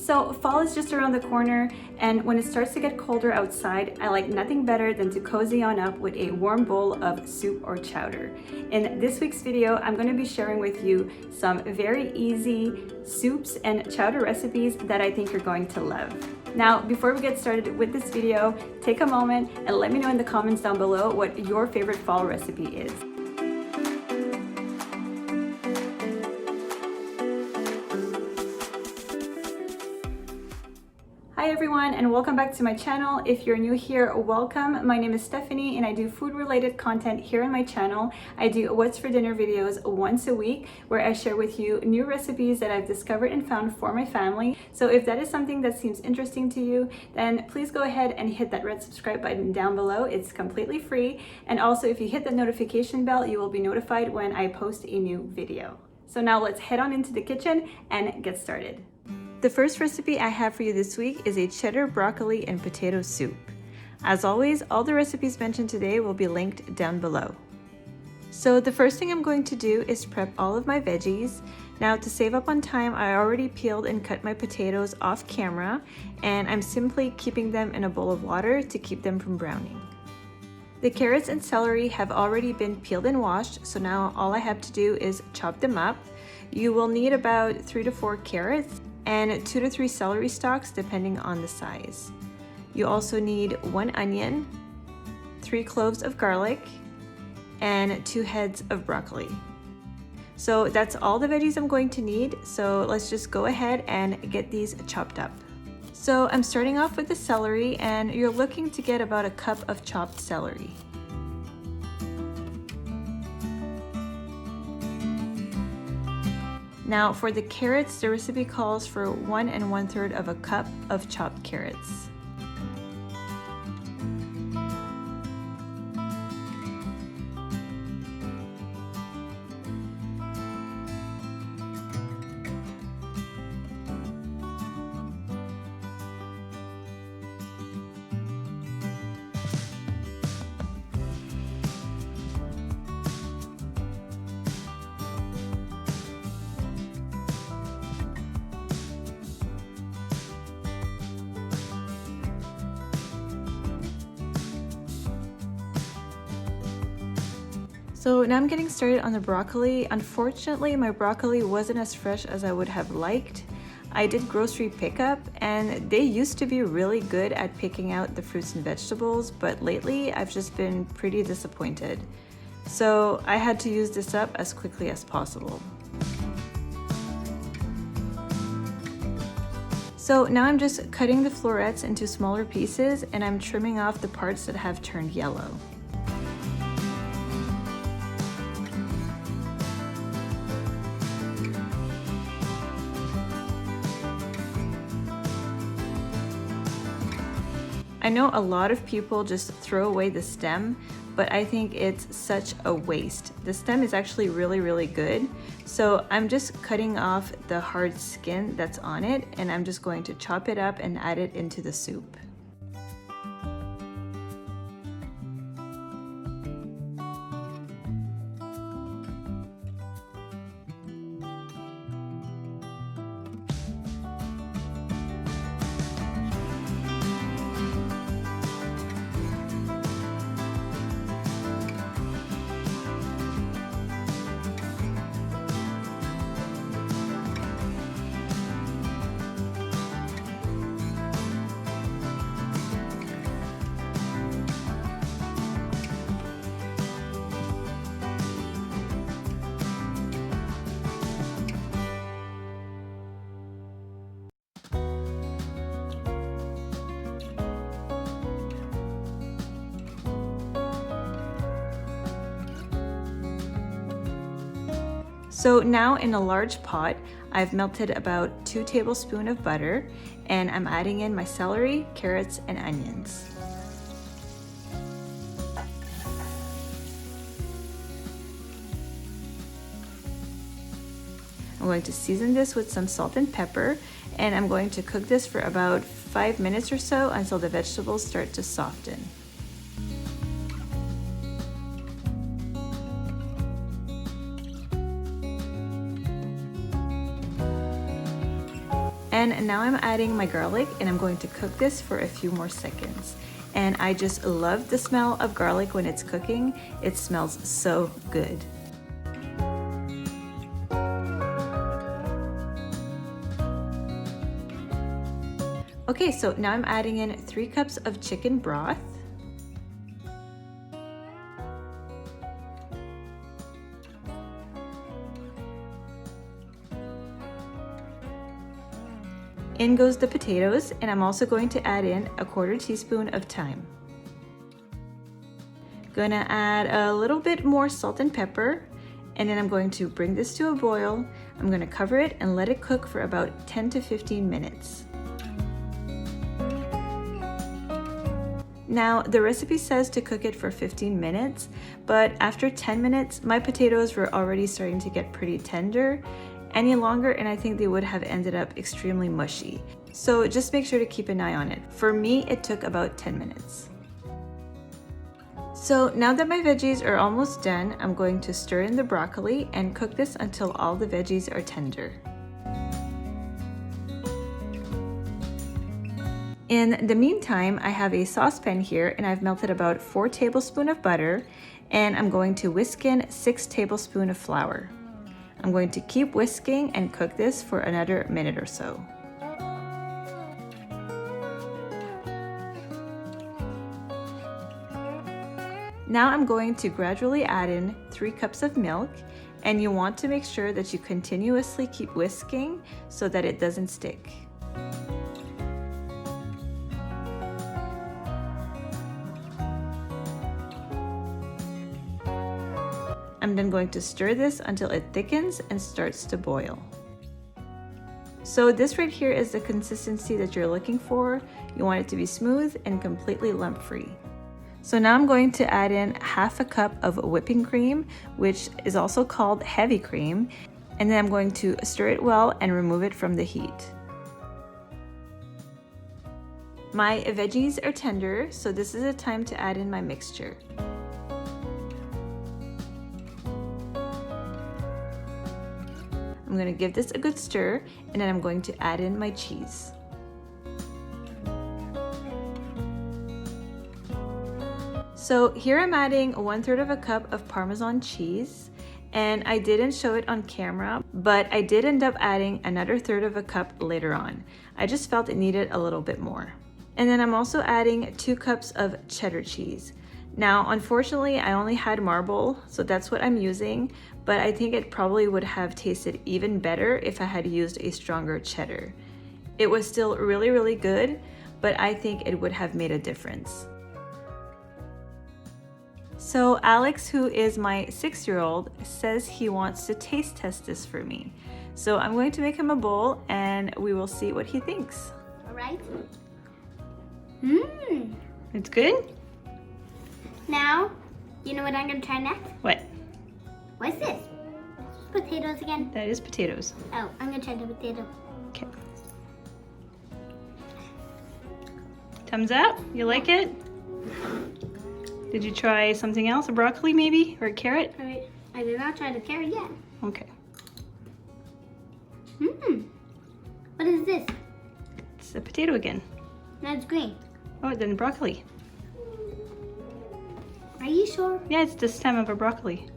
So fall is just around the corner, and when it starts to get colder outside, I like nothing better than to cozy on up with a warm bowl of soup or chowder. In this week's video, I'm going to be sharing with you some very easy soups and chowder recipes that I think you're going to love. Now, before we get started with this video, take a moment and let me know in the comments down below what your favorite fall recipe is. Hi everyone, and welcome back to my channel. If you're new here, welcome. My name is Stephanie and I do food related content here on my channel. I do what's for dinner videos once a week where I share with you new recipes that I've discovered and found for my family. So if that is something that seems interesting to you, then please go ahead and hit that red subscribe button down below. It's completely free. And also if you hit the notification bell, you will be notified when I post a new video. So now let's head on into the kitchen and get started. The first recipe I have for you this week is a cheddar broccoli and potato soup. As always, all the recipes mentioned today will be linked down below. So the first thing I'm going to do is prep all of my veggies. Now to save up on time, I already peeled and cut my potatoes off camera, and I'm simply keeping them in a bowl of water to keep them from browning. The carrots and celery have already been peeled and washed, so now all I have to do is chop them up. You will need about 3 to 4 carrots and 2 to 3 celery stalks depending on the size. You also need 1 onion, 3 cloves of garlic, and 2 heads of broccoli. So that's all the veggies I'm going to need, so let's just go ahead and get these chopped up. So I'm starting off with the celery, and you're looking to get about a cup of chopped celery. Now for the carrots, the recipe calls for 1 1/3 of a cup of chopped carrots. So now I'm getting started on the broccoli. Unfortunately, my broccoli wasn't as fresh as I would have liked. I did grocery pickup and they used to be really good at picking out the fruits and vegetables, but lately I've just been pretty disappointed. So I had to use this up as quickly as possible. So now I'm just cutting the florets into smaller pieces and I'm trimming off the parts that have turned yellow. I know a lot of people just throw away the stem, but I think it's such a waste. The stem is actually really good. So I'm just cutting off the hard skin that's on it, and I'm just going to chop it up and add it into the soup. So now in a large pot, I've melted about 2 tablespoons of butter, and I'm adding in my celery, carrots, and onions. I'm going to season this with some salt and pepper, and I'm going to cook this for about 5 minutes or so until the vegetables start to soften. And now I'm adding my garlic and I'm going to cook this for a few more seconds. And I just love the smell of garlic when it's cooking. It smells so good. Okay, so now I'm adding in 3 cups of chicken broth. In goes the potatoes, and I'm also going to add in a 1/4 teaspoon of thyme. Gonna add a little bit more salt and pepper, and then I'm going to bring this to a boil. I'm gonna cover it and let it cook for about 10 to 15 minutes. Now, the recipe says to cook it for 15 minutes, but after 10 minutes, my potatoes were already starting to get pretty tender. Any longer and I think they would have ended up extremely mushy. So just make sure to keep an eye on it. For me, it took about 10 minutes. So now that my veggies are almost done, I'm going to stir in the broccoli and cook this until all the veggies are tender. In the meantime, I have a saucepan here and I've melted about 4 tablespoons of butter, and I'm going to whisk in 6 tablespoons of flour. I'm going to keep whisking and cook this for another minute or so. Now I'm going to gradually add in 3 cups of milk, and you want to make sure that you continuously keep whisking so that it doesn't stick. I'm then going to stir this until it thickens and starts to boil. So this right here is the consistency that you're looking for. You want it to be smooth and completely lump-free. So now I'm going to add in 1/2 cup of whipping cream, which is also called heavy cream, and then I'm going to stir it well and remove it from the heat. My veggies are tender, so this is the time to add in my mixture. I'm going to give this a good stir, and then I'm going to add in my cheese. So here I'm adding 1/3 cup of Parmesan cheese, and I didn't show it on camera, but I did end up adding another 1/3 cup later on. I just felt it needed a little bit more. And then I'm also adding 2 cups of cheddar cheese. Now, unfortunately, I only had marble, so that's what I'm using, but I think it probably would have tasted even better if I had used a stronger cheddar. It was still really, really good, but I think it would have made a difference. So Alex, who is my 6-year-old, says he wants to taste test this for me. So I'm going to make him a bowl and we will see what he thinks. All right. It's good? Now, you know what I'm gonna try next? What? What's this? Potatoes again? That is potatoes. Oh, I'm gonna try the potato. Okay. Thumbs up? You like it? Did you try something else? A broccoli maybe? Or a carrot? All right. I did not try the carrot yet. Okay. What is this? It's a potato again. No, it's green. Oh, then broccoli. Are you sure? Yeah, it's the stem of a broccoli.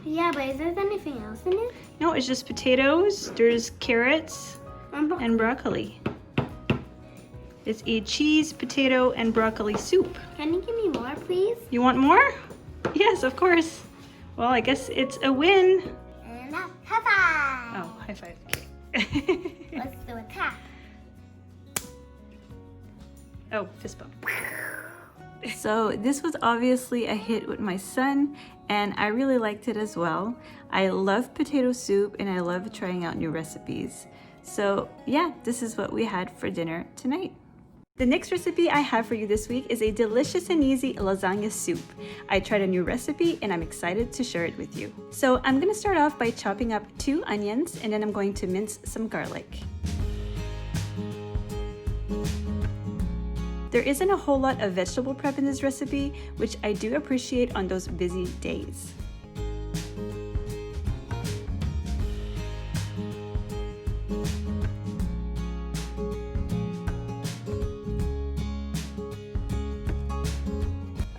Yeah, but is there anything else in it? No, it's just potatoes. There's carrots and broccoli. It's a cheese, potato, and broccoli soup. Can you give me more, please? You want more? Yes, of course. Well, I guess it's a win. And now, high five! Oh, high five. Okay. Let's do a tap. Oh, fist bump. So this was obviously a hit with my son, and I really liked it as well. I love potato soup and I love trying out new recipes. So yeah, this is what we had for dinner tonight. The next recipe I have for you this week is a delicious and easy lasagna soup. I tried a new recipe and I'm excited to share it with you. So I'm gonna start off by chopping up 2 onions, and then I'm going to mince some garlic. There isn't a whole lot of vegetable prep in this recipe, which I do appreciate on those busy days.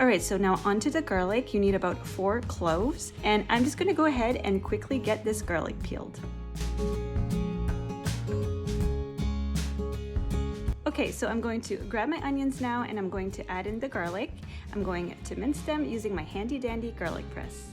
All right, so now onto the garlic. You need about 4 cloves, and I'm just gonna go ahead and quickly get this garlic peeled. Okay, so I'm going to grab my onions now and I'm going to add in the garlic. I'm going to mince them using my handy dandy garlic press.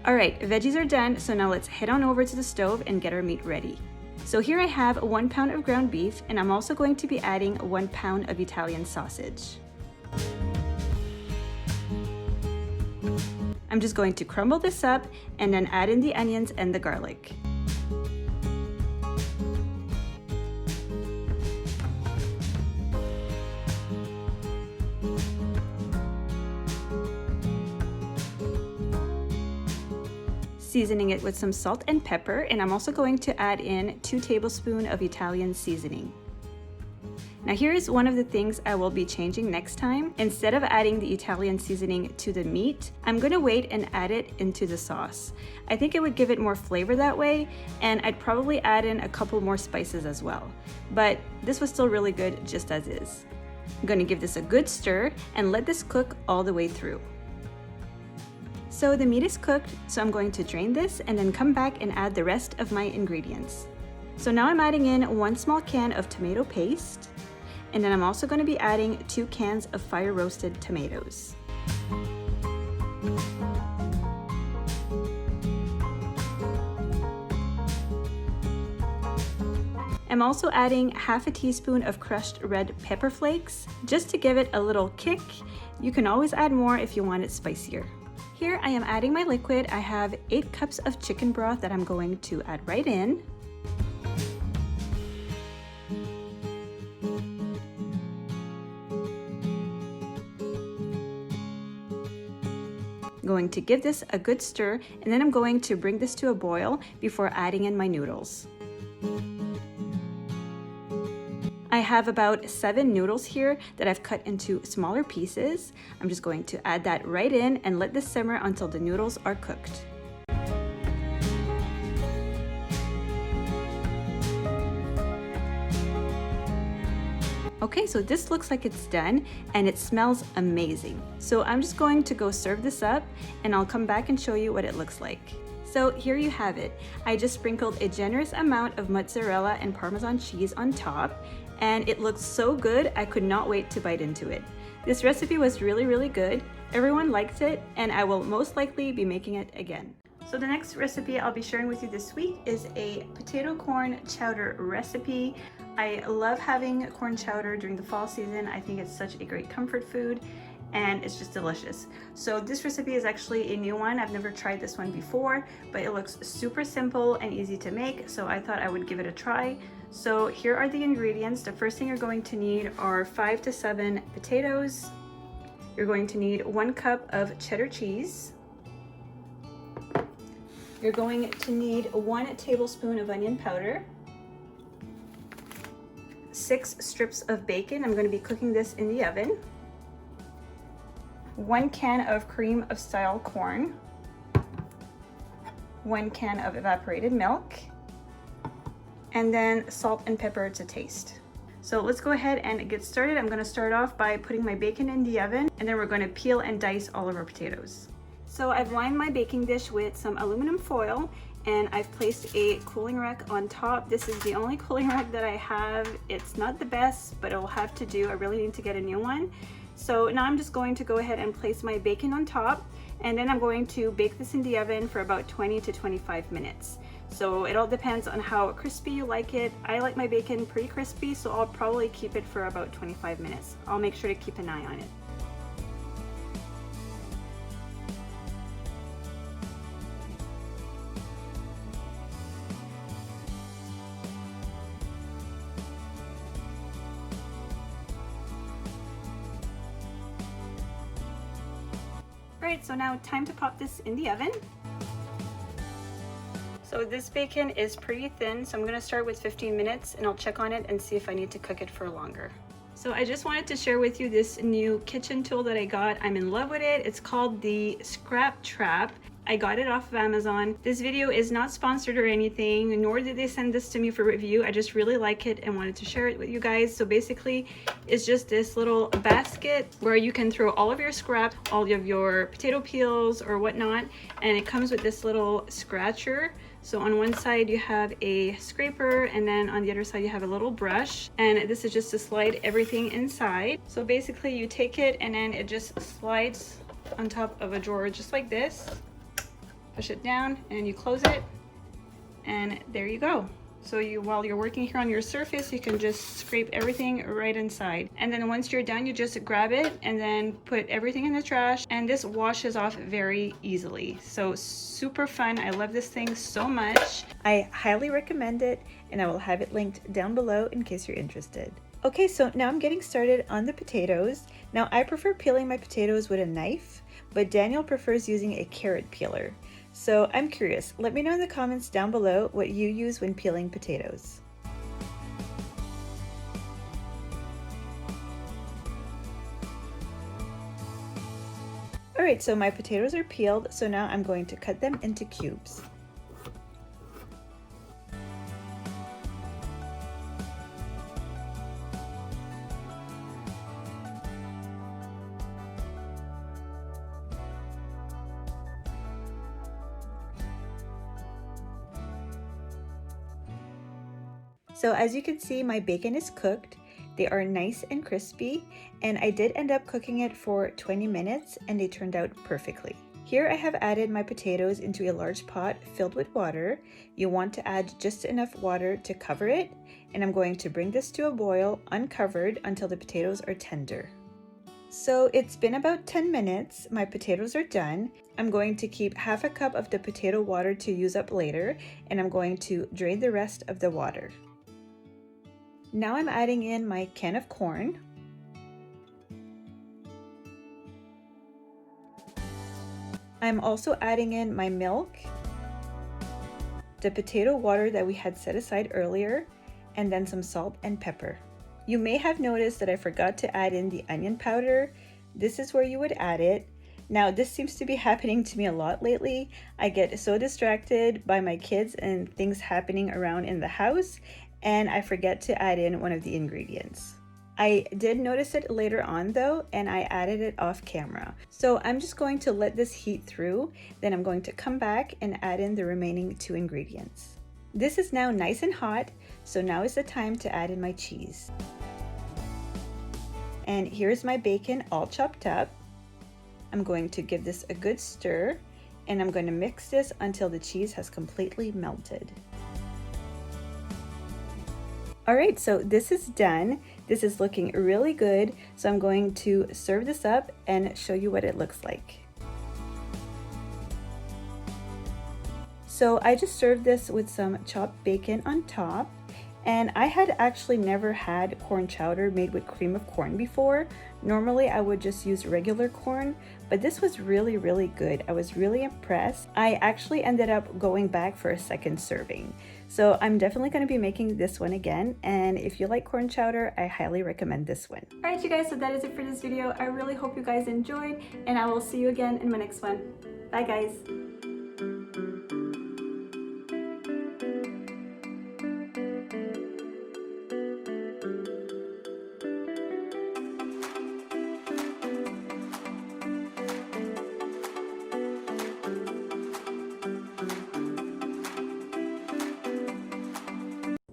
All right, veggies are done, so now let's head on over to the stove and get our meat ready. So here I have 1 pound of ground beef, and I'm also going to be adding 1 pound of Italian sausage. I'm just going to crumble this up and then add in the onions and the garlic. Seasoning it with some salt and pepper, and I'm also going to add in 2 tablespoons of Italian seasoning. Now here is one of the things I will be changing next time. Instead of adding the Italian seasoning to the meat, I'm gonna wait and add it into the sauce. I think it would give it more flavor that way, and I'd probably add in a couple more spices as well. But this was still really good just as is. I'm gonna give this a good stir and let this cook all the way through. So the meat is cooked, so I'm going to drain this and then come back and add the rest of my ingredients. So now I'm adding in 1 small can of tomato paste, and then I'm also going to be adding 2 cans of fire roasted tomatoes. I'm also adding half a teaspoon of crushed red pepper flakes, just to give it a little kick. You can always add more if you want it spicier. Here I am adding my liquid. I have 8 cups of chicken broth that I'm going to add right in. I'm going to give this a good stir, and then I'm going to bring this to a boil before adding in my noodles. I have about 7 noodles here that I've cut into smaller pieces. I'm just going to add that right in and let this simmer until the noodles are cooked. Okay, so this looks like it's done and it smells amazing. So I'm just going to go serve this up and I'll come back and show you what it looks like. So here you have it. I just sprinkled a generous amount of mozzarella and Parmesan cheese on top, and it looks so good, I could not wait to bite into it. This recipe was really good. Everyone liked it, and I will most likely be making it again. So the next recipe I'll be sharing with you this week is a potato corn chowder recipe. I love having corn chowder during the fall season. I think it's such a great comfort food, and it's just delicious. So this recipe is actually a new one. I've never tried this one before, but it looks super simple and easy to make, so I thought I would give it a try. So here are the ingredients. The first thing you're going to need are 5 to 7 potatoes. You're going to need 1 cup of cheddar cheese. You're going to need 1 tablespoon of onion powder, 6 strips of bacon. I'm going to be cooking this in the oven. 1 can of cream of style corn, 1 can of evaporated milk, and then salt and pepper to taste. So let's go ahead and get started. I'm going to start off by putting my bacon in the oven, and then we're going to peel and dice all of our potatoes. So I've lined my baking dish with some aluminum foil, and I've placed a cooling rack on top. This is the only cooling rack that I have. It's not the best, but it'll have to do. I really need to get a new one. So now I'm just going to go ahead and place my bacon on top, and then I'm going to bake this in the oven for about 20 to 25 minutes. So it all depends on how crispy you like it. I like my bacon pretty crispy, so I'll probably keep it for about 25 minutes. I'll make sure to keep an eye on it. Alright, so now time to pop this in the oven. So this bacon is pretty thin, so I'm going to start with 15 minutes and I'll check on it and see if I need to cook it for longer. So I just wanted to share with you this new kitchen tool that I got. I'm in love with it. It's called the Scrap Trap. I got it off of Amazon. This video is not sponsored or anything, nor did they send this to me for review. I just really like it and wanted to share it with you guys. So basically, it's just this little basket where you can throw all of your scrap, all of your potato peels or whatnot, and it comes with this little scratcher. So on one side you have a scraper, and then on the other side you have a little brush, and this is just to slide everything inside. So basically you take it and then it just slides on top of a drawer just like this. Push it down and you close it, and there you go. So while you're working here on your surface, you can just scrape everything right inside. And then once you're done, you just grab it and then put everything in the trash, and this washes off very easily. So super fun. I love this thing so much. I highly recommend it, and I will have it linked down below in case you're interested. Okay, so now I'm getting started on the potatoes. Now I prefer peeling my potatoes with a knife, but Daniel prefers using a carrot peeler. So I'm curious, let me know in the comments down below what you use when peeling potatoes. Alright, so my potatoes are peeled, so now I'm going to cut them into cubes. So as you can see, my bacon is cooked. They are nice and crispy, and I did end up cooking it for 20 minutes and they turned out perfectly. Here I have added my potatoes into a large pot filled with water. You want to add just enough water to cover it, and I'm going to bring this to a boil uncovered until the potatoes are tender. So it's been about 10 minutes. My potatoes are done. I'm going to keep half a cup of the potato water to use up later, and I'm going to drain the rest of the water. Now I'm adding in my can of corn. I'm also adding in my milk, the potato water that we had set aside earlier, and then some salt and pepper. You may have noticed that I forgot to add in the onion powder. This is where you would add it. Now this seems to be happening to me a lot lately. I get so distracted by my kids and things happening around in the house, and I forget to add in one of the ingredients. I did notice it later on though, and I added it off camera. So I'm just going to let this heat through, then I'm going to come back and add in the remaining 2 ingredients. This is now nice and hot, so now is the time to add in my cheese. And here's my bacon all chopped up. I'm going to give this a good stir, and I'm going to mix this until the cheese has completely melted. Alright, so this is done. This is looking really good, so I'm going to serve this up and show you what it looks like. So I just served this with some chopped bacon on top, and I had actually never had corn chowder made with cream of corn before. Normally I would just use regular corn, but this was really good. I was really impressed. I actually ended up going back for a second serving. So I'm definitely going to be making this one again, and if you like corn chowder, I highly recommend this one. Alright you guys, so that is it for this video. I really hope you guys enjoyed, and I will see you again in my next one. Bye guys!